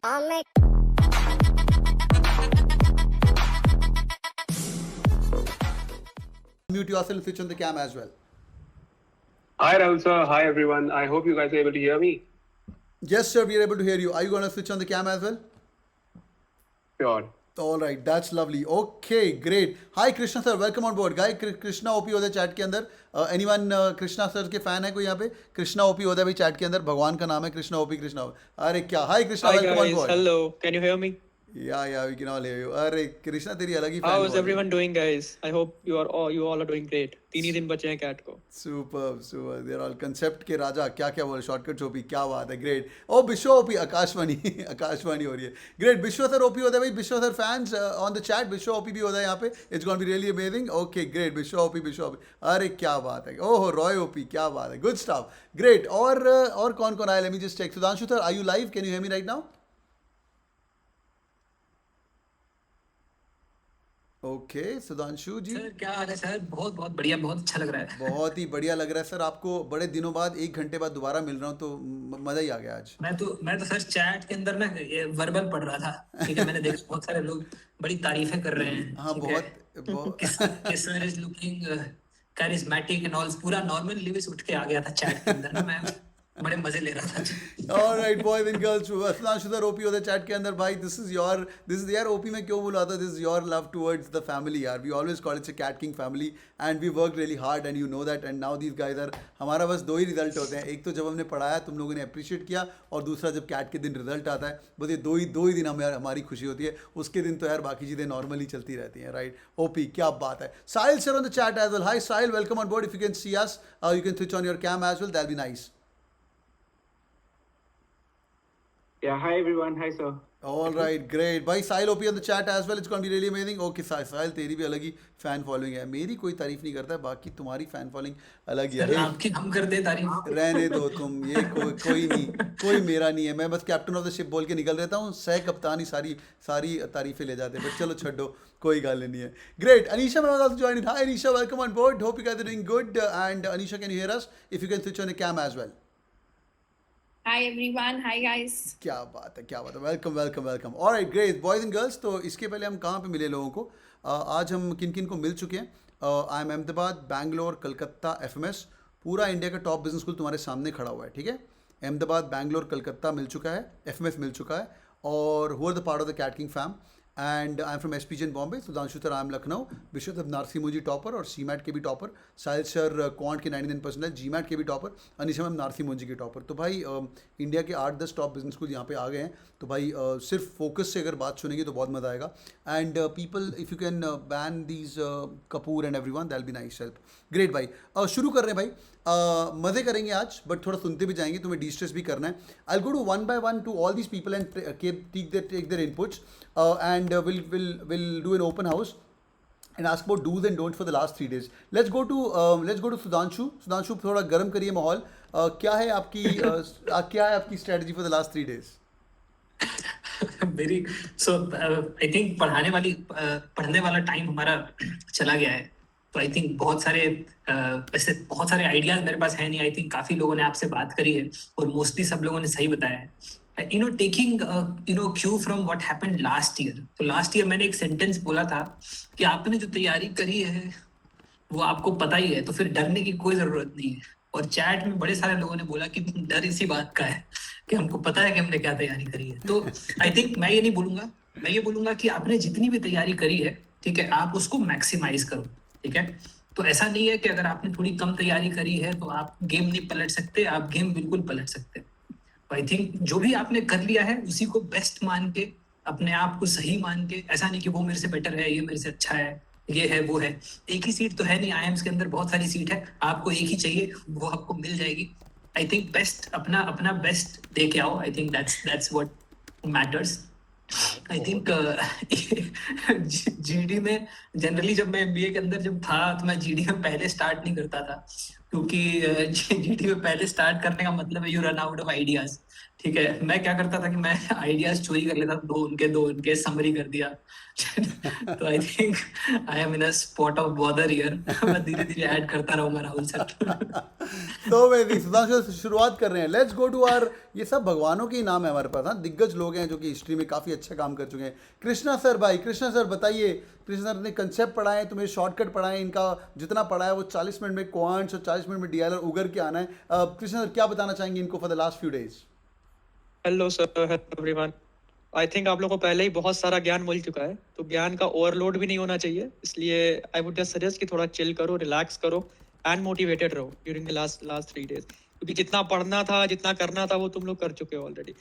Mute yourself and switch on the cam as well. Hi Rahul sir, hi everyone. I hope you guys are able to hear me. Yes, sir, we are able to hear you. Are you going to switch on the cam as well? Sure. All right, that's lovely. Okay, great. Hi Krishna sir, welcome on board. Guy Krishna OP होता है chat के अंदर. Anyone Krishna sir के fan है कोई यहाँ पे? Krishna OP होता है भाई चैट के अंदर. भगवान का नाम है कृष्णा ओपी. कृष्णा अरे क्या? Hi Krishna, Hi welcome on guys, board. hello. Can you hear me? Yeah we can all hear you. अरे कृष्णा तेरी अलग ही How फैन is everyone doing, guys? I hope you all are doing great. 3 ही दिन बचे हैं कैट को. सुपर देयर ऑल कंसेप्ट के राजा. क्या क्या बोले शॉर्टकट ओपी. क्या बात है. ग्रेट. ओ विश्व ओपी. आकाशवाणी आकाशवाणी हो रही है. ग्रेट. विश्व सर ओपी होता है भाई. विश्व sir fans on the chat. विश्व ओपी भी होता है यहाँ पे. It's gonna be really amazing. Okay great. विश्व ओपी. अरे क्या बात है. ओहो रॉय ओपी. क्या बात है. Good stuff. ग्रेट. और कौन कौन आया? Let me just check. Sudhanshu sir, are you live? Can you hear me right now? Okay Sudhanshu ji. Sir क्या हाल है सर? बहुत बहुत बढ़िया, बहुत अच्छा लग रहा है. बहुत ही बढ़िया लग रहा है सर. आपको बड़े दिनों बाद 1 घंटे बाद दोबारा मिल रहा हूँ तो मजा ही आ गया आज. मैं तो सर चैट के अंदर ना वर्बल पढ़ रहा था. ठीक है, मैंने देखा बहुत सारे लोग बड़ी तारीफें कर रहे हैं. हाँ बहुत किस्मत is looking charismatic and all. पूरा नॉर्मल लिविस उठ के आ गया था चैट के अंदर ना. मैं बड़े मजे ले रहा था. Alright boys and girls, Sudhanshu sir OP होता है चैट के अंदर. भाई दिस इज यार ओपी में क्यों बोला था? This is your love towards the family यार. We always call it's a CAT king family and we work really hard and you know that. And now these guys are. हमारा बस 2 ही result होते हैं. एक तो जब हमने पढ़ाया तुम लोगों ने अप्रिशिएट किया, और दूसरा जब कैट के दिन रिजल्ट आता है. बस ये दो ही दिन हमारी खुशी होती है. उसके दिन तो यार बाकी चीज़ें नॉर्मली चलती रहती हैं. राइट ओपी क्या बात है. Sahil sir on the chat as well. Hi Sahil, welcome on board. If you can see us you can switch on your cam as well, that be nice. Yeah, hi everyone. Hi sir. All right, great. भाई Sahil OP on the chat as well. It's going to be really amazing. Okay साहिल, तेरी भी अलग ही fan following है. मेरी कोई तारीफ नहीं करता है, बाकी तुम्हारी फैन फॉलोइंग अलग ही है. आपकी हम कर दे तारीफ. रहने दो तुम. ये कोई नहीं, कोई मेरा नहीं है. मैं बस कैप्टन ऑफ द शिप बोल के निकल रहता हूँ. सह कप्तान ही सारी तारीफें ले जाते हैं. बट चलो छड्डो, कोई गल नहीं है. ग्रेट. अनीशा मैं also joining. Hi Anisha, welcome on board. Hope you guys are doing good. And Anisha, can you hear us? If you can switch on the cam as well. Hi everyone, hi guys. क्या बात है. Welcome. Alright great boys and girls. तो इसके पहले हम कहाँ पे मिले लोगों को? आज हम किन किन को मिल चुके हैं? I am Ahmedabad, Bangalore, Calcutta, FMS. पूरा इंडिया का टॉप बिजनेस स्कूल तुम्हारे सामने खड़ा हुआ है. ठीक है, अहमदाबाद, बैंगलोर, कलकत्ता मिल चुका है. एफएमएस मिल चुका है. और who are the part of the CAT king fam. And I am from SPG in Bombay. Sudhanshu sir I am Lucknow. Vishwadev Narsingh topper और सीमैट के भी टॉपर. साहिल सर क्वांट के 99%, जीमैट के भी टॉपर. अनिशा मैम नारसिंह के टॉपर. तो भाई इंडिया के 8-10 टॉप बिजनेस स्कूल यहाँ पे आ गए हैं. तो भाई सिर्फ फोकस से अगर बात सुनेंगे तो बहुत मज़ा आएगा. And people if you can ban these Kapoor and everyone, that will be nice help. Great भाई. शुरू कर रहे हैं भाई. मज़े करेंगे आज, बट थोड़ा सुनते भी जाएंगे. तुम्हें डिस्ट्रेस भी करना है. I go to one by one to all these people and take their inputs and we'll do an open house and ask about do's and don'ts for the last 3 days. Let's go to Sudhanshu. Sudhanshu, थोड़ा गर्म करिए माहौल. क्या है आपकी strategy for the last 3 days? मेरी I think पढ़ने वाला टाइम हमारा चला गया है. तो आई थिंक बहुत सारे आइडियाज मेरे पास है नहीं. आई थिंक काफी लोगों ने आपसे बात करी है और मोस्टली सब लोगों ने सही बताया है. taking cue from what happened last year. तो लास्ट ईयर मैंने एक सेंटेंस बोला था कि आपने जो तैयारी करी है वो आपको पता ही है, तो फिर डरने की कोई जरूरत नहीं है. और चैट में बड़े सारे लोगों ने बोला कि डर इसी बात का है कि हमको पता है कि हमने क्या तैयारी करी है. तो आई थिंक मैं ये बोलूंगा कि आपने जितनी भी तैयारी करी है, ठीक है, आप उसको मैक्सिमाइज करो. ठीक है, तो ऐसा नहीं है कि अगर आपने थोड़ी कम तैयारी करी है तो आप गेम नहीं पलट सकते. आप गेम बिल्कुल पलट सकते. आई थिंक जो भी आपने कर लिया है उसी को बेस्ट मान के, अपने आप को सही मान के, ऐसा नहीं कि वो मेरे से बेटर है, ये मेरे से अच्छा है, ये है वो है. एक ही सीट तो है नहीं. आईएम्स के अंदर बहुत सारी सीट है. आपको एक ही चाहिए, वो आपको मिल जाएगी. आई थिंक बेस्ट अपना बेस्ट दे के आओ. I think that's what matters. I think GD में जनरली जब मैं एमबीए के अंदर जब था तो मैं जीडी में पहले स्टार्ट नहीं करता था, क्योंकि जीडी में पहले स्टार्ट करने का मतलब है you run out of ideas. ठीक है, मैं क्या करता था कि मैं आइडियाज चोरी कर लेता, दो उनके समरी कर दिया। तो I think I am in a spot of bother here. मैं धीरे धीरे ऐड करता रहूंगा राहुल सर। तो मैं सुधांशु से शुरुआत कर रहे हैं। लेट्स गो टू आवर, ये सब भगवानों के ही नाम है हमारे पास, हाँ, दिग्गज लोग हैं जो कि हिस्ट्री में काफ़ी अच्छा काम कर चुके हैं। कृष्णा सर भाई, कृष्णा सर बताइए, कृष्णा सर ने कंसेप्ट पढ़ाए हैं, तुम्हें शॉर्टकट पढ़ाए हैं, इनका जितना पढ़ा है वो 40 मिनट में क्वांट्स और 40 मिनट में डीएलआर उगर के आना है। कृष्णा सर क्या बताना चाहेंगे इनको for the last few days? Hello sir, hello everyone. I think आप लोगों को पहले ही बहुत सारा ज्ञान मिल चुका है, तो ज्ञान का ओवरलोड भी नहीं होना चाहिए, इसलिए आई वुड जस्ट सजेस्ट कि थोड़ा चिल करो, रिलैक्स करो एंड मोटिवेटेड रहो ड्यूरिंग द लास्ट 3 डेज, क्योंकि जितना पढ़ना था, जितना करना था, वो तुम लोग कर चुके हो ऑलरेडी।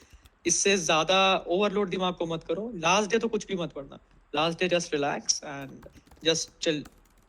इससे ज़्यादा ओवरलोड दिमाग को मत करो। लास्ट डे तो कुछ भी मत पढ़ना, last day just relax and just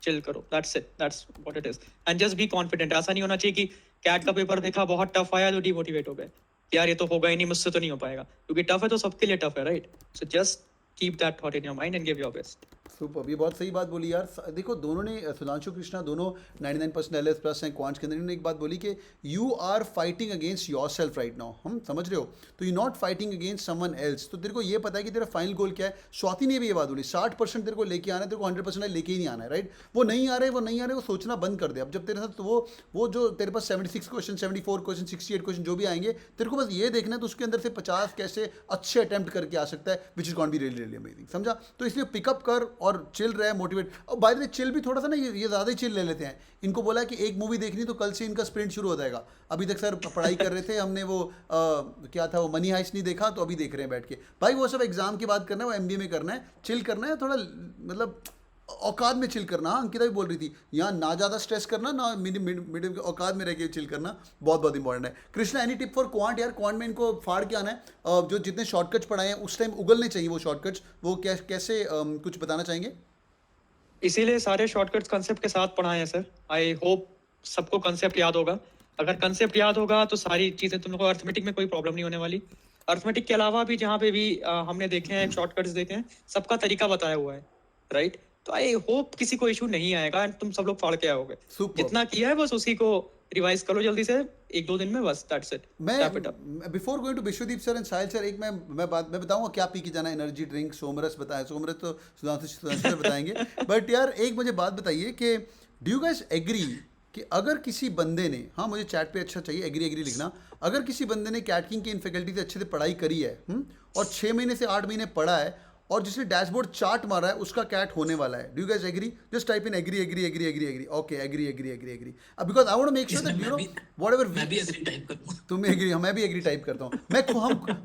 chill करो, that's it, that's what it is. And just be confident. ऐसा नहीं होना चाहिए कि कैट का पेपर देखा, बहुत टफ आया तो डिमोटिवेट हो गए, यार ये तो होगा ही नहीं, मुझसे तो नहीं हो पाएगा, क्योंकि टफ है तो सबके लिए टफ है, right? So just keep that thought in your mind and give your best. Super, ये बहुत सही बात बोली यार। देखो दोनों ने, सुधांशु कृष्णा दोनों 99% एलएस प्लस हैं क्वांट्स के अंदर। इन्होंने एक बात बोली कि you are fighting against yourself right now, हम समझ रहे हो, तो you not fighting against someone else. तो तेरे को ये पता है कि तेरा फाइनल गोल क्या है। स्वाति ने भी ये बात बोली, 60% तेरे को लेके आना है, तेरे को 100% लेके ही नहीं आना है, राइट? वो नहीं आ रहे, वो नहीं आ रहे, वो सोचना बंद कर दे। अब जब तेरे साथ वो जो तेरे पास 76 क्वेश्चन, 74 क्वेश्चन, 68 क्वेश्चन जो भी आएंगे, तेरे को बस ये देखना है तो उसके अंदर से 50 कैसे अच्छे अटेम्प्ट करके आ सकता है, which is gonna be really really amazing, समझा? तो इसलिए पिकअप कर और चिल रहे, मोटिवेट। और बाय द वे चिल भी थोड़ा सा ना, ये ज़्यादा ही चिल ले लेते हैं। इनको बोला है कि एक मूवी देखनी तो कल से इनका स्प्रिंट शुरू हो जाएगा। अभी तक सर पढ़ाई कर रहे थे, हमने वो क्या था वो मनी हाइस्ट नहीं देखा, तो अभी देख रहे हैं बैठ के। भाई वो सब एग्जाम की बात करना है, वो एमबीए में करना है, चिल करना है, थोड़ा मतलब औकात में चिल करना। हाँ, अंकिता भी बोल रही थी यहाँ ना ज़्यादा स्ट्रेस करना, ना मीडियम के औकात में रह के चिल करना, बहुत बहुत इंपॉर्टेंट है। Krishna any tip for quant? यार क्वांट में इनको फाड़ के आना है। जो जितने शॉर्टकट्स पढ़ाए हैं उस टाइम उगलने चाहिए वो शॉर्टकट्स, वो कैसे कुछ बताना चाहेंगे? इसीलिए सारे शॉर्टकट्स कंसेप्ट के साथ पढ़ाए हैं सर। आई होप सबको कंसेप्ट याद होगा। अगर कंसेप्ट याद होगा तो सारी चीज़ें तुम लोग को अर्थमेटिक में कोई प्रॉब्लम नहीं होने वाली। अर्थमेटिक के अलावा भी जहाँ पे भी हमने देखे हैं शॉर्टकट्स देखे हैं, सबका तरीका बताया हुआ है, राइट? तो आई होप किसी को इशू नहीं आएगा एंड तुम सब लोग फाड़ के आओगे। Superb. जितना किया है बस उसी को रिवाइज करो जल्दी से, 1-2 दिन में, बस दैट्स इट। मैं before going to Vishwadeep sir and Sahil sir, एक मैं बताऊंगा क्या पी के जाना है। एनर्जी ड्रिंक सोमरस बताया, सोमरस तो सुधांशु सर बताएंगे। बट यार एक मुझे बात बताइए कि डू यू गाइस एग्री कि अगर किसी बंदे ने, हाँ मुझे चैट पे अच्छा चाहिए एग्री लिखना, अगर किसी बंदे ने कैट किंग की इन फैकल्टी से अच्छे से पढ़ाई करी है और 6 महीने से 8 महीने पढ़ा है और जिसने डैशबोर्ड चार्ट मारा है उसका कैट होने वाला है, do you guys agree? Just type in agree. Okay, agree. Because I want to make sure that you know whatever मैं भी एग्री टाइप करूंगा। तुम एग्री, मैं भी एग्री टाइप करता हूँ।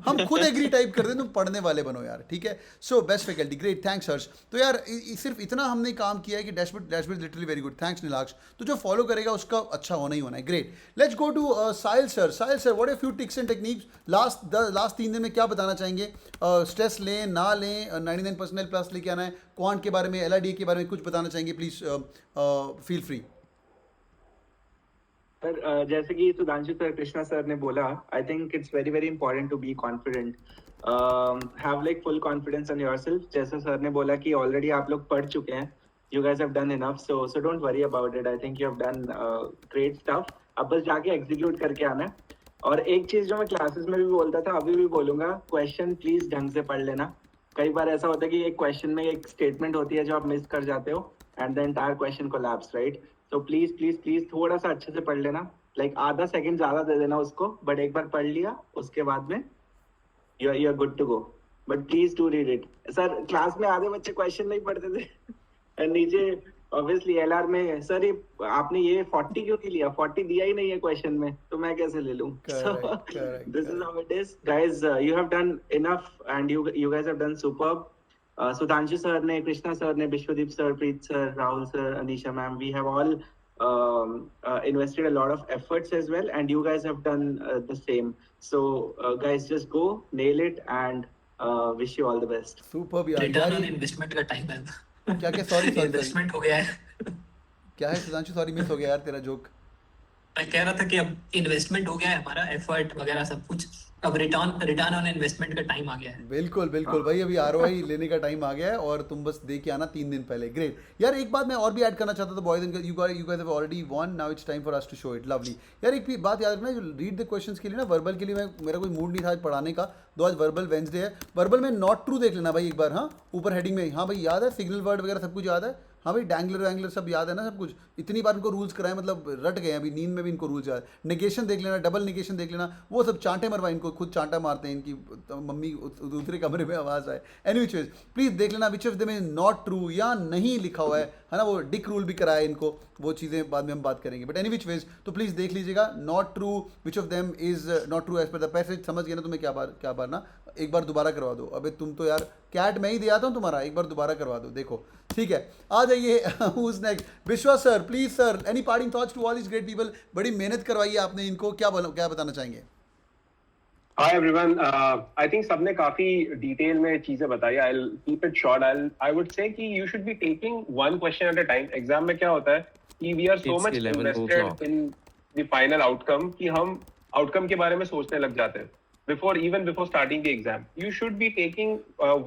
हम खुद एग्री टाइप करते हैं, तुम पढ़ने वाले बनो यार, ठीक है? So best faculty, great, thanks Harsh. तो यार सिर्फ इतना हमने काम किया है कि dashboard literally very good, thanks Nilaksh. तो जो फॉलो करेगा उसका अच्छा होना ही होना है, great. Let's go to Sahil sir. Sahil sir, what are few tricks and techniques last 3 दिन में क्या बताना चाहेंगे? स्ट्रेस लें ना लें, 99% प्लस लेके आना है, क्वांट के बारे में, एलआईडी के बारे में कुछ बताना चाहेंगे? Please feel free. सर जैसे कि सुधांशु सर, कृष्णा सर ने बोला, I think it's very very important to be confident, have like full confidence on yourself. जैसे सर ने बोला कि ऑलरेडी आप लोग पढ़ चुके हैं, you guys have done enough, so don't worry about it. I think you have done great stuff. अब बस जाके एग्जीक्यूट करके आना है। और एक चीज जो मैं क्लासेस में भी बोलता था, अभी भी बोलूंगा, क्वेश्चन प्लीज ढंग से पढ़ लेना। कई बार ऐसा होता है कि एक क्वेश्चन में एक स्टेटमेंट होती है जो आप मिस कर जाते हो and the entire question collapse, right? तो प्लीज थोड़ा सा अच्छे से पढ़ लेना, लाइक आधा सेकंड ज्यादा दे देना उसको, बट एक बार पढ़ लिया उसके बाद में you are good to go. But please do read it. Sir class में आधे बच्चे क्वेश्चन नहीं पढ़ते थे नीचे ऑब्वियसली एलआर में, सर ये आपने ये 40 क्यों नहीं लिया? 40 दिया ही नहीं है क्वेश्चन में, तो मैं कैसे ले लूं? This is how it is guys. You have done enough and you guys have done superb. Sudhanshu sir ने, कृष्णा सर ने, Vishwadeep sir, Preet sir, Rahul sir, Anisha ma'am, we have all invested a lot of efforts as well, and you guys have done the same. So guys, just go nail it and wish you all the best. Superb यार। Return on investment का time है। क्या sorry investment हो गया है। क्या है Sudhanshu? Sorry miss हो गया यार तेरा जोक। मैं कह रहा था कि अब इन्वेस्टमेंट हो गया है हमारा, एफर्ट वगैरह सब कुछ, अब रिटर्न ऑन इन्वेस्टमेंट का टाइम आ गया है। बिल्कुल बिल्कुल भाई, अभी आरओआई लेने का टाइम आ गया है और तुम बस दे के आना 3 दिन पहले। ग्रेट यार, एक बात मैं और भी ऐड करना चाहता था boys and you guys have already won, now it's time for us to show it. Lovely यार, एक भी बात याद रखना, जो रीड द क्वेश्चंस के लिए ना वर्बल के लिए मैं मेरा कोई मूड नहीं था आज पढ़ाने का, तो आज वर्बल वेंसडे है। वर्बल में नॉट ट्रू देख लेना भाई एक बार, हाँ ऊपर हेडिंग में, हाँ भाई याद है सिग्नल वर्ड वगैरह सब कुछ याद है, हाँ भाई डैंगलर वैंगलर सब याद है ना सब कुछ, इतनी बार इनको रूल्स कराए मतलब रट गए हैं, अभी नींद में भी इनको रूल्स याद। नेगेशन देख लेना, डबल नेगेशन देख लेना, वो सब चांटे मरवा इनको, खुद चांटा मारते हैं इनकी मम्मी दूसरे कमरे में आवाज़ आए। एनीवेज प्लीज़ देख लेना विच of them is not true या नहीं लिखा हुआ है ना, वो डिक रूल भी कराया इनको, वो चीज़ें बाद में हम बात करेंगे। बट एनीविच वेज तो प्लीज़ देख लीजिएगा, not true which of them is not true as per the passage. समझ गए ना तुम्हें क्या बार ना, एक बार दोबारा करवा दो। अबे तुम तो यार कैट मैं ही दिया था तुम्हारा, एक बार दोबारा करवा दो। देखो ठीक है, आ जाइए who's next? Vishwa sir please sir, any parting thoughts to all this great people? बड़ी मेहनत करवाई है आपने इनको, क्या बताना चाहेंगे? Hi everyone. I think सबने काफी डिटेल में चीजें बताई. I'll keep it short. I would say कि you should be taking one question at a time. Exam में क्या होता है कि we are so much invested in the final outcome कि हम outcome के बारे में सोचने लग जाते हैं even before starting the exam. You should be taking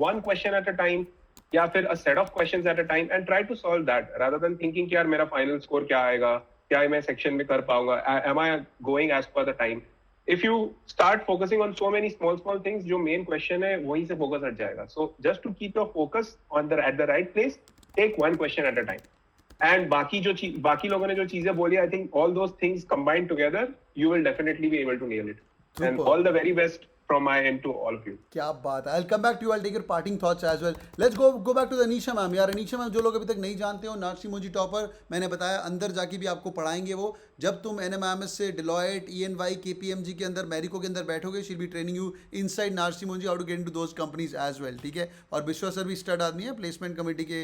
one question at a time या फिर a set of questions at a time and try to solve that rather than thinking कि यार मेरा final score क्या आएगा, क्या मैं section में कर पाऊंगा, am I going as per the time. If you start focusing on so many small things, जो main question है वहीं से focus हट जाएगा. So just to keep your focus at the right place, take one question at a time. And बाकी लोगों ने जो चीजें बोली, I think all those things combined together, you will definitely be able to nail it. Super. And all the very best from my end to all of you. क्या बात है, I'll come back to you, I'll take your parting thoughts as well. Let's go back to the Anisha ma'am. यार Anisha ma'am, जो लोग अभी तक नहीं जानते हो, नार्सी मोजी टॉपर, मैंने बताया अंदर जाके भी आपको पढ़ाएंगे वो। जब तुम NMIMS से डिलॉयट, ENY, KPMG के अंदर, मैरिको के अंदर बैठोगे, she'll be training you inside Narsee Monjee how to get into those companies as well, ठीक है। और विश्वा सर भी स्टड आदमी है, प्लेसमेंट कमेटी के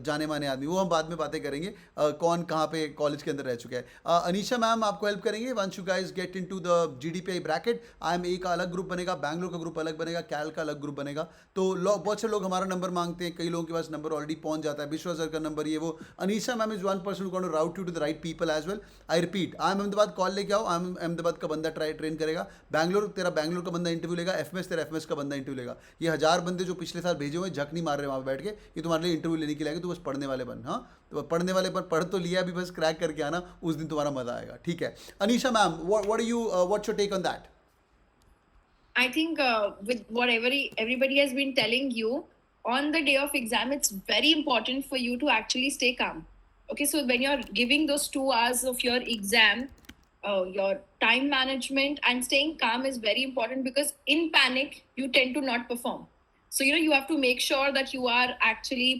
जाने माने आदमी, वो हम बाद में बातें करेंगे कौन कहाँ पे कॉलेज के अंदर रह चुका है। अनीशा मैम आपको हेल्प करेंगे once you guys get into the GDPI bracket. IMA का अलग ग्रुप बनेगा, बैंगलोर का ग्रुप अलग बनेगा, कैल का अलग ग्रुप बनेगा। तो बहुत से लोग हमारा नंबर मांगते हैं, कई लोगों के पास नंबर ऑलरेडी पहुंच जाता है, विश्वा सर का नंबर ये वो। Anisha ma'am is one person who going to route you to the right people as well. I repeat, IIM Ahmedabad call लेके आओ, IIM अहमदाबाद का बंदा ट्रेन करेगा, बैंगलोर तेरा बैंगलोर का बंदा इंटरव्यू लेगा, FMS तेरा FMS का बंदा इंटरव्यू लेगा। ये 1000 बंदे जो पिछले साल भेजे हुए झक नहीं मार रहे वहाँ बैठ के, ये तुम्हारे लिए इंटरव्यू लेने के लिए आएंगे, तो बस पढ़ने वाले बन। हाँ तो पढ़ने वाले पर पढ़ तो लिया, अभी बस क्रैक करके आना, उस दिन तुम्हारा मजा आएगा, ठीक है। Anisha ma'am, what's your take on that? I think with whatever everybody has been telling you, on the day of exam, it's very important for you to actually stay calm. Okay, so when you're giving those 2 hours of your exam, your time management and staying calm is very important, because in panic, you tend to not perform. So, you have to make sure that you are actually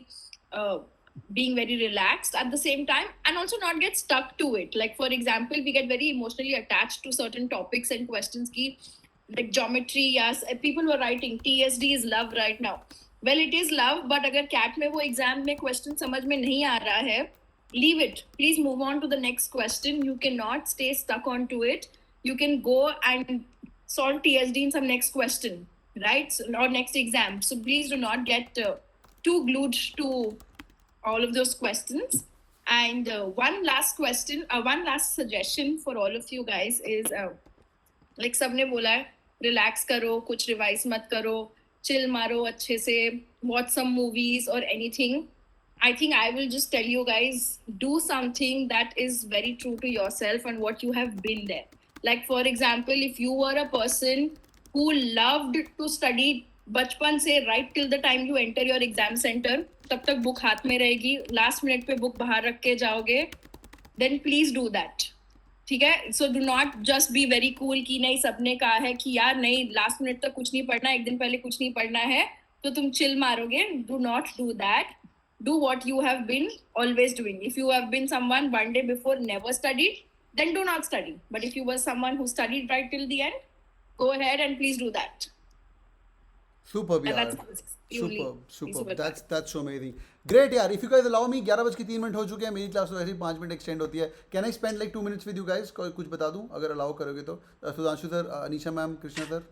being very relaxed at the same time, and also not get stuck to it. Like, for example, we get very emotionally attached to certain topics and questions ki, like geometry, yes, people were writing TSD is love right now. Well, it is love, but अगर CAT में वो exam में question समझ में नहीं आ रहा है, leave it. Please move on to the next question. You cannot stay stuck onto it. You can go and solve TSD in some next question, right? Or next exam. So please do not get too glued to all of those questions. And one last suggestion for all of you guys is, like सबने बोला है, relax करो, कुछ revise मत करो, chill मारो अच्छे से, वॉच सम मूवीज और anything. I think I will just tell you guys, do something that is very true to yourself and what you have been there. Like for example, if you were a person who loved to study बचपन से right till the time you enter your exam center, तब तक book हाथ में रहेगी, last minute पे book बाहर रख के जाओगे, then please do that. ठीक है, so do not just be very cool कि नहीं सबने कहा है कि यार नहीं लास्ट मिनट तक कुछ नहीं पढ़ना, एक दिन पहले कुछ नहीं पढ़ना है तो तुम चिल मारोगे. Do not do that. Do what you have been always doing. If you have been someone one day before never studied, then do not study. But if you were someone who studied right till the end, go ahead and please do that. Superb And यार, that's superb. That's so amazing. Great यार. If you guys allow me, 11:03 हो चुके हैं, मेरी class तो वैसे ही 5 minute extend होती है. Can I spend like 2 minutes with you guys? कुछ बता दूं अगर अलाउ करोगे तो. Sudhanshu sir, Anisha ma'am, Krishna sir.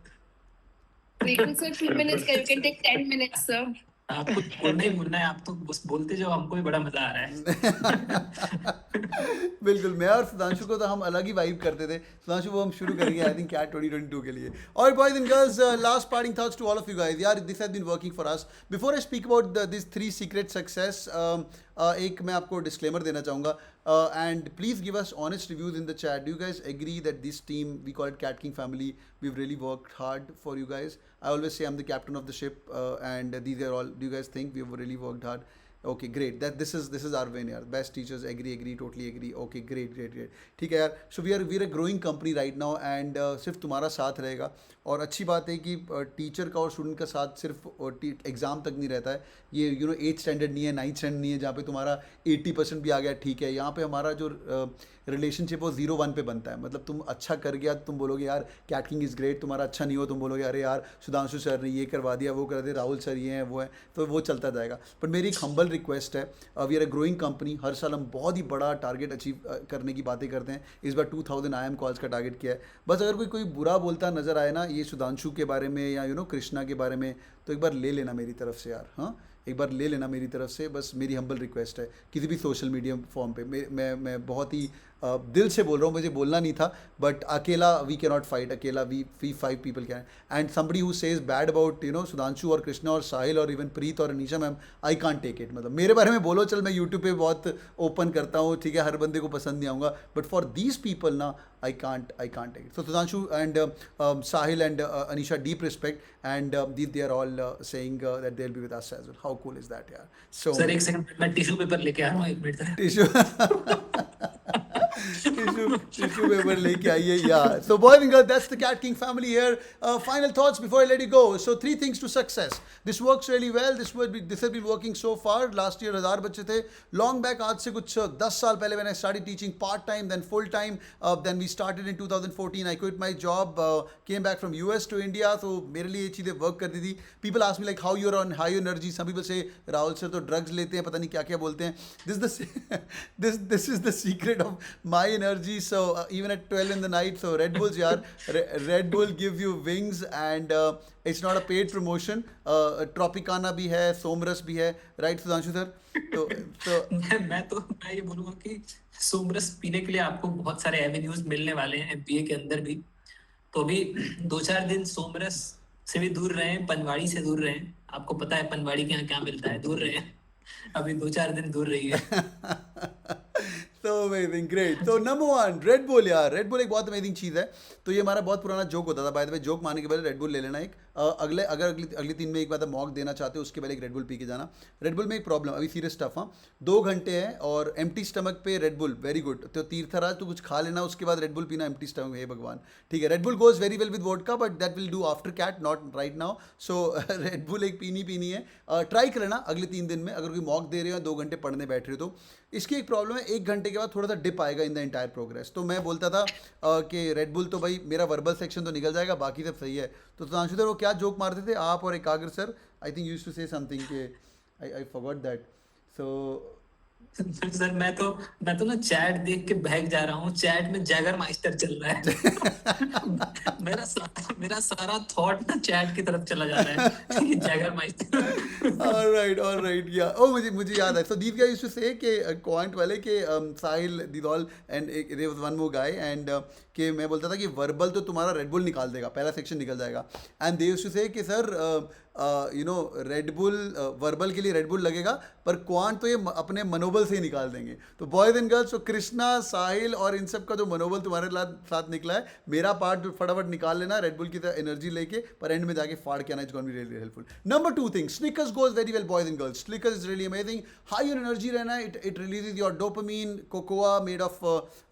Ritu sir, 2 minutes. You can take 10 minutes, sir. आपको बोलना ही बोलना है, आप तो बस बोलते जाओ, हमको भी बड़ा मजा आ रहा है। बिल्कुल, मैं और सुधांशु को तो हम अलग ही वाइब करते थे। सुधांशु वो हम शुरू करेंगे आई थिंक कैट 2022 के लिए। और boys and girls, last parting thoughts to all of you guys. यार this has been working for us. Before I speak about this 3 secret success, एक मैं आपको डिस्क्लेमर देना चाहूँगा, and please give us honest reviews in the chat. Do you guys agree that this team, we call it Cat King family, we've really worked hard for you guys? I always say I'm the captain of the ship, and these are all, do you guys think we've really worked hard? Okay, great. That this is our win यार. Best teachers agree, totally agree. Okay, great. ठीक है यार. So we are a growing company right now, and सिर्फ तुम्हारा साथ रहेगा. और अच्छी बात है कि टीचर का और स्टूडेंट का साथ सिर्फ एग्ज़ाम तक नहीं रहता है. ये 8th स्टैंडर्ड नहीं है, 9th स्टैंडर्ड नहीं है जहाँ पे तुम्हारा 80% भी आ गया, ठीक है. यहाँ पे हमारा जो रिलेशनशिप वो 0-1 पे बनता है. मतलब तुम अच्छा कर गया तुम बोलोगे यार कैट किंग इज़ ग्रेट, तुम्हारा अच्छा नहीं हो तुम बोलोगे अरे यार सुधांशु सर ने ये करवा दिया वो कर दिया, राहुल सर ये हैं वो हैं, तो वो चलता जाएगा. पर मेरी एक हम्बल रिक्वेस्ट है, we are a growing company. हर साल हम बहुत ही बड़ा टारगेट अचीव करने की बातें करते हैं. इस बार 2000 IIM कॉल्स का टारगेट किया है. बस अगर कोई बुरा बोलता नज़र आए ना ये सुधांशु के बारे में या कृष्णा के बारे में, तो एक बार ले लेना मेरी तरफ से यार. हाँ, एक बार ले लेना मेरी तरफ से, बस मेरी हम्बल रिक्वेस्ट है. किसी भी सोशल मीडिया फॉर्म पे मैं बहुत ही दिल से बोल रहा हूँ, मुझे बोलना नहीं था, बट अकेला वी कैन नॉट फाइट. अकेला we 5 people can. And somebody who says bad about Sudhanshu और कृष्णा और साहिल और इवन प्रीत और Anisha ma'am, I can't take it. मतलब मेरे बारे में बोलो चल, मैं यूट्यूब पे बहुत ओपन करता हूँ, ठीक है, हर बंदे को पसंद नहीं आऊँगा, बट फॉर दीज पीपल ना I can't take it. So Sudhanshu and Sahil and Anisha, deep respect, and they are all saying that they'll be with us as well. How cool is that, yaar? So sir एक second, मैं tissue paper लेके आ रहा हूँ, 1 minute तक. Tissue paper लेके आइए यार. So boys and girls, that's the Cat King family here. Final thoughts before I let you go. So 3 things to success. This works really well. This has been working so far. Last year 1000 बच्चे थे. Long back, आज से कुछ 10 साल पहले when I started teaching part time, then full time, then we started in 2014. I quit my job, came back from US to India. So मेरे लिए ये चीज़ें वर्क करती थी. People ask me like how you're on high energy. Some people say Rahul sir तो drugs लेते हैं, पता नहीं क्या क्या बोलते हैं. This is the secret of my energy. So even at 12 in the night, so Red Bulls यार, Red Bull give you wings, and it's not a paid promotion. Tropicana भी है, सोमरस भी है, right सुधांशु सर? तो मैं ये बोलूंगा कि सोमरस पीने के लिए आपको बहुत सारे एवेन्यूज मिलने वाले हैं MBA के अंदर भी. तो अभी 2-4 दिन सोमरस से भी दूर रहें, पनवाड़ी से दूर रहें. आपको पता है पनवाड़ी के यहाँ क्या मिलता है, दूर रहें. अभी 2-4 दिन दूर रहिए. So amazing, great. So number 1, Red Bull यार. Red Bull एक बहुत अमेजिंग चीज़ है. तो ये हमारा बहुत पुराना जोक होता था. बाय द वे, जोक मारने के पहले Red Bull ले लेना एक. अगली 3 में एक बार मॉक देना चाहते हो उसके पहले एक Red Bull पी के जाना. Red Bull में एक प्रॉब्लम, अभी सीरियस स्टफ. हाँ, 2 घंटे है और एम्प्टी स्टमक पे Red Bull वेरी गुड. तो तीर्थराज तो कुछ खा लेना, उसके बाद Red Bull पीना एम्प्टी स्टमक में. हे भगवान, ठीक है. Red Bull goes very well with vodka, but that will do after cat, not right now. So Red Bull एक पीनी है. ट्राई कर लेना अगले 3 दिन में. अगर कोई मॉक दे रहे हो, 2 घंटे पढ़ने बैठ रहे हो, तो इसकी एक प्रॉब्लम है, 1 घंटे के बाद थोड़ा सा डिप आएगा इन द एंटायर प्रोग्रेस. तो मैं बोलता था कि रेड बुल तो भाई मेरा वर्बल सेक्शन तो निकल जाएगा, बाकी सब सही है. तो सुधांशु सर वो क्या जोक मारते थे आप और Ekagra sir? I think used to say something के I forgot that. So sir मैं तो ना चैट देख के बहक जा रहा हूँ. चैट में जैगर माइस्टर चल रहा है. मेरा सारा थॉट ना चैट की तरफ चला जा रहा है. जैगर माइस्टर. ऑलराइट या ओ मुझे याद है. So these guys used to say कि क्वांट वाले के Sahil these all and there was one more guy and कि मैं बोलता था कि वर्बल तो तुम्हारा रेड बुल निकाल देगा, पहला सेक्शन निकल जाएगा. And they used to say कि सर रेड बुल वर्बल के लिए रेड बुल लगेगा, पर क्वांट तो ये अपने मनोबल से ही निकाल देंगे. तो बॉयज एंड गर्ल्स, तो कृष्णा, साहिल और इन सब का जो मनोबल तुम्हारे साथ निकला है, मेरा पार्ट फटाफट निकाल लेना रेड बुल की तरह एनर्जी लेके, पर एंड में जाके फाड़ के आना. It's gonna be really helpful. Number 2 thing, Snickers goes very well boys and girls. Snickers is really amazing. High energy रहना है, it releases your dopamine. Cocoa made of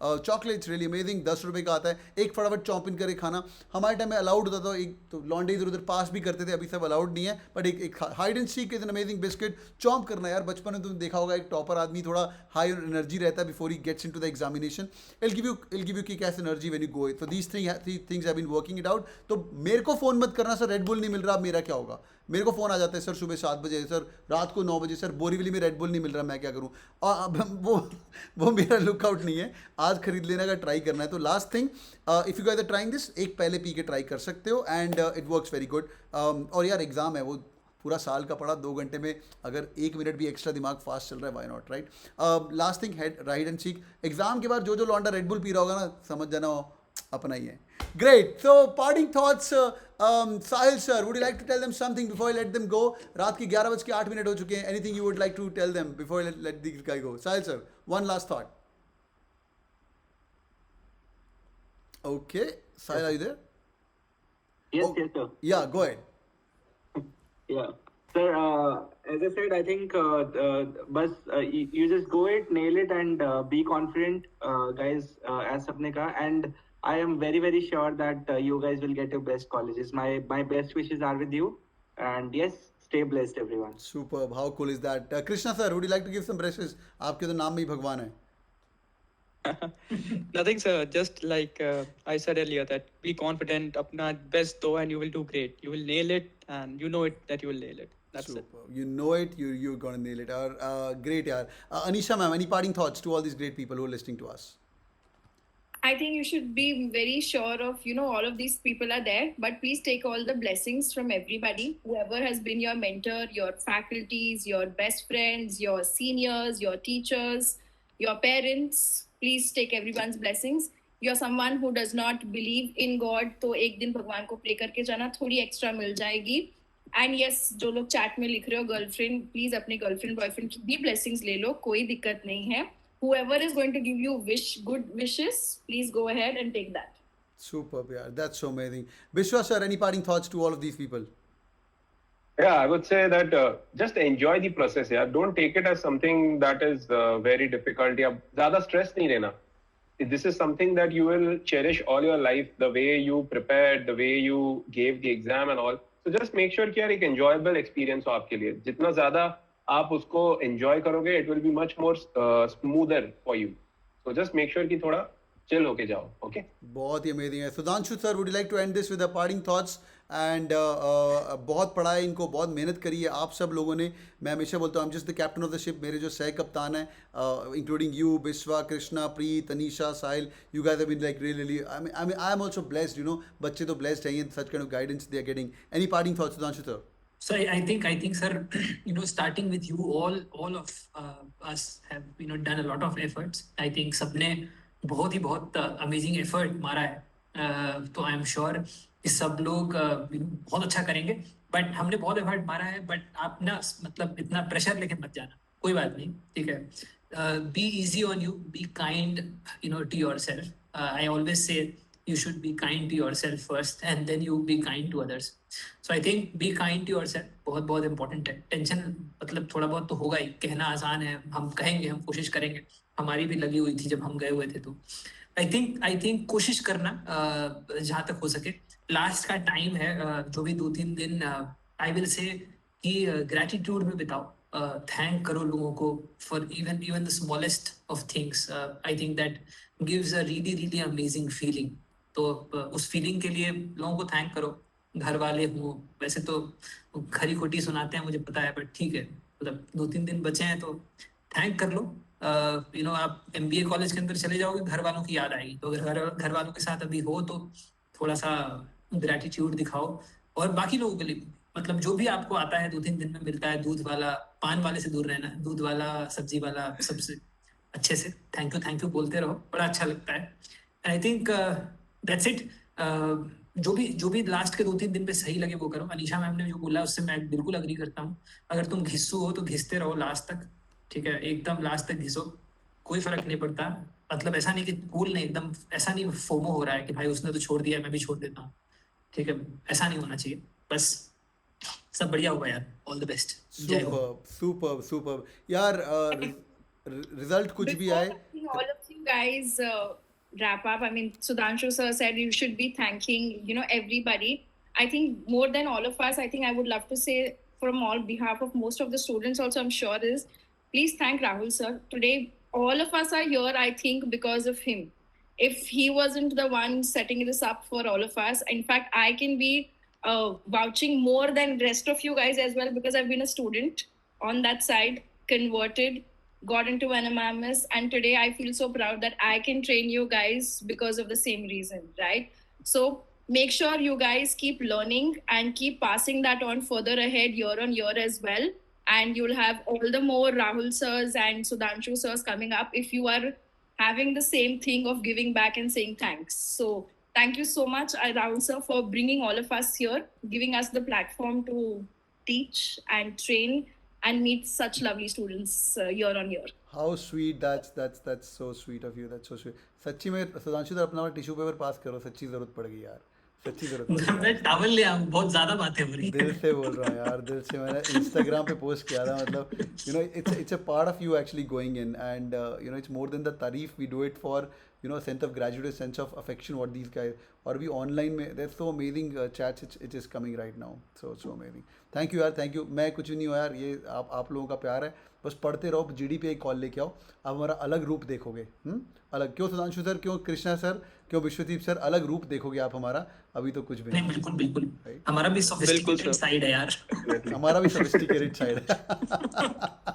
chocolates, really amazing. 10 रुपये का आता है, एक फटाफट चॉम्प इन करके खाना. हमारे टाइम में अलाउड होता था, एक तो लॉन्डे इधर उधर पास भी करते थे, अभी सब अलाउड नहीं है. बट एक hide and seek is an amazing biscuit. Chomp करना यार. बचपन में तुमने देखा होगा एक टॉपर आदमी थोड़ा हाई एनर्जी रहता है बिफोर ही gets into the examination. It'll give you kick ass energy when you go. So these three things have been working it out. तो मेरे को फोन मत करना सर रेड बुल नहीं मिल रहा, मेरा क्या होगा. मेरे को फ़ोन आ जाता है सर सुबह 7 बजे, सर रात को 9 बजे, सर बोरीवली में रेड बुल नहीं मिल रहा, मैं क्या करूँ. वो मेरा लुकआउट नहीं है. आज खरीद लेने का ट्राई करना है. तो last thing, if you guys are trying this, एक पहले पी के ट्राई कर सकते हो and it works very good. और यार एग्ज़ाम है, वो पूरा साल का पढ़ा 2 घंटे में अगर 1 मिनट भी एक्स्ट्रा दिमाग फास्ट चल रहा है, why not, right? Last thing, ride and seek, exam के बाद जो लौंडा रेड बुल पी रहा होगा ना, समझ जाना अपना ही है. Great. So, parting thoughts, Sahil sir, would you like to tell them something before I let them go? रात की 11:08 हो चुके हैं. Anything you would like to tell them before I let the guy go? Sahil sir, one last thought. Okay, Sahil, are you there? Yes, Oh, yes, sir. Yeah, go ahead. Yeah. Sir, as I said, I think you just go it, nail it, and be confident, guys, as sabne ka. And I am very, very sure that you guys will get your best colleges. My best wishes are with you. And yes, stay blessed, everyone. Superb. How cool is that? Krishna sir, would you like to give some wishes? आपके तो नाम में ही भगवान है. Nothing, sir. Just like I said earlier, that be confident, अपना best do, and you will do great. You will nail it, and you know it that you will nail it. That's it. Superb. You know it. You're gonna nail it. Great, yaar. Anisha ma'am, any parting thoughts to all these great people who are listening to us? I think you should be very sure of, all of these people are there, but please take all the blessings from everybody, whoever has been your mentor, your faculties, your best friends, your seniors, your teachers, your parents. Please take everyone's blessings. You're someone who does not believe in God, तो एक दिन भगवान को pray करके जाना, थोड़ी extra मिल जाएगी. And yes, जो लोग चैट में लिख रहे हो गर्लफ्रेंड, प्लीज अपने गर्लफ्रेंड बॉयफ्रेंड की भी ब्लेसिंग्स ले लो, कोई दिक्कत नहीं है. Whoever is going to give you good wishes, please go ahead and take that. Superb, yeah. That's so amazing. Vishwa sir, any parting thoughts to all of these people? Yeah, I would say that just enjoy the process. Yeah, don't take it as something that is very difficult. Yeah, ज़्यादा stress नहीं लेना. This is something that you will cherish all your life. The way you prepared, the way you gave the exam and all. So just make sure कि यार एक enjoyable experience हो आपके लिए. जितना ज़्यादा आप उसको enjoy करोगे, it will be much more smoother for you. So just make sure कि थोड़ा chill होके जाओ. Okay? बहुत ही अमेजिंग है. Sudhanshu sir, would you like to end this with a parting thoughts? And बहुत पढ़ा है इनको, बहुत मेहनत करी है आप सब लोगों ने. मैं हमेशा बोलता हूँ, I am just the captain of the ship. मेरे जो सह कप्तान हैं, including you, Biswa, Krishna, Preet, Anisha, Sahil, you guys have been like really, I am also blessed. बच्चे तो ब्लेस्ड हैं, such kind of guidance they are getting. Any parting thoughts Sudhanshu sir? So I think, sir, starting with you, all of us have, done a lot of efforts. I think सबने बहुत amazing effort मारा है. तो I am sure कि सब लोग बहुत अच्छा करेंगे. बट हमने बहुत एफर्ट मारा है, बट आप ना मतलब इतना प्रेशर लेके मत जाना. कोई बात नहीं, ठीक है. Be easy on you, be kind, to yourself. I always say you should be kind to yourself first, and then you be kind to others. So I think be kind to yourself बहुत important है. Tension मतलब थोड़ा बहुत तो होगा ही, कहना आसान है, हम कहेंगे, हम कोशिश करेंगे. हमारी भी लगी हुई थी जब हम गए हुए थे. तो आई थिंक कोशिश करना जहाँ तक हो सके. लास्ट का टाइम है, जो भी 2-3 दिन आई विल से कि ग्रेटिट्यूड में बिताओ. थैंक करो लोगों को for even the smallest of things. I think that gives a really amazing feeling. तो उस फीलिंग के लिए लोगों को थैंक करो. घर वाले हो, वैसे तो खरी खोटी सुनाते हैं मुझे पता है, बट ठीक है, मतलब 2-3 दिन बचे हैं तो थैंक कर लो. आप MBA कॉलेज के अंदर चले जाओगे, घर वालों की याद आएगी. तो अगर घर वालों के साथ अभी हो तो थोड़ा सा ग्रेटिट्यूड दिखाओ. और बाकी लोगों के लिए मतलब जो भी आपको आता है 2-3 दिन में मिलता है, दूध वाला, पान वाले से दूर रहना, दूध वाला, सब्जी वाला, सबसे अच्छे से थैंक यू बोलते रहो, बड़ा अच्छा लगता है. I think that's it. जो भी लास्ट के 2-3 दिन पे सही लगे वो करो. अनीशा मैम ने जो बोला उससे मैं बिल्कुल अग्री करता हूँ. अगर तुम घिस्सू हो तो घिसते रहो लास्ट तक, ठीक है, एकदम लास्ट तक घिसो, कोई फर्क नहीं पड़ता. मतलब ऐसा नहीं कि कूल नहीं, एकदम ऐसा नहीं फोमो हो रहा है कि भाई उसने तो छोड़ दिया मैं भी छोड़ देता हूँ, ठीक है, ऐसा नहीं होना चाहिए. बस सब बढ़िया होगा यार. All the best. सुपर यार. रिजल्ट कुछ भी आए, all of you guys wrap up. I mean, Sudhanshu sir said you should be thanking, everybody. I think more than all of us, I think I would love to say from all behalf of most of the students also, I'm sure, is please thank Rahul sir. Today, all of us are here, I think, because of him. If he wasn't the one setting this up for all of us, in fact, I can be vouching more than rest of you guys as well, because I've been a student on that side, converted, got into NMMS, and today I feel so proud that I can train you guys because of the same reason, right? So make sure you guys keep learning and keep passing that on further ahead year on year as well. And you'll have all the more Rahul sirs and Sudhanshu sirs coming up if you are having the same thing of giving back and saying thanks. So thank you so much, Rahul sir, for bringing all of us here, giving us the platform to teach and train and meet such lovely students year on year. How sweet, that's so sweet of you, that's so sweet. सच्ची में Sudhanshu sir अपना tissue paper pass करो, सच्ची जरूरत पड़ेगी यार, सच्ची जरूरत पड़ेगी। मैं टॉवल ले आऊं, बहुत ज्यादा बातें हो रही दिल से बोल रहा हूँ यार, दिल से। मैंने इंस्टाग्राम पे पोस्ट किया था, मतलब you know it's a part of you actually going in, and you know it's more than the तारीफ, we do it for you know sense of gratitude, sense of affection what these guys, और भी online में there's so amazing chats it is coming right now, so amazing। Thank you यार, thank you. मैं कुछ नहीं हूँ यार, ये आप लोगों का प्यार है, बस पढ़ते रहो, GDPI कॉल लेके आओ, आप हमारा अलग रूप देखोगे। अलग क्यों सुधांशु सर, क्यों कृष्णा सर, क्यों विश्वदीप सर, अलग रूप देखोगे आप हमारा, अभी तो कुछ भी नहीं। नहीं। बिल्कुल बिल्कुल, हमारा भी सोफिस्टिकेटेड साइड है यार। हमारा भी sophisticated side है।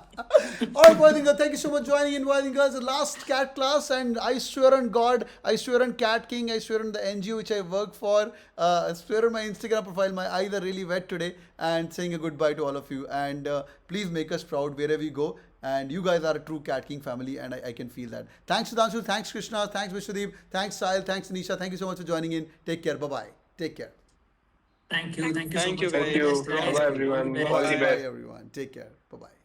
All right, boys and girls, thank you so much for joining in, boys and girls. The last cat class, and I swear on God, I swear on Cat King, I swear on the NGO which I work for, I swear on my Instagram profile. My eyes are really wet today, and saying a goodbye to all of you. And please make us proud wherever you go. And you guys are a true Cat King family, and I can feel that. Thanks Sudhanshu, thanks Krishna, thanks Vishwadeep, thanks Sahil, thanks Nisha. Thank you so much for joining in. Take care. Bye bye. Take care. Thank you so Thank you much. very much. Bye everyone, all the Bye best. everyone. Take care. Bye bye.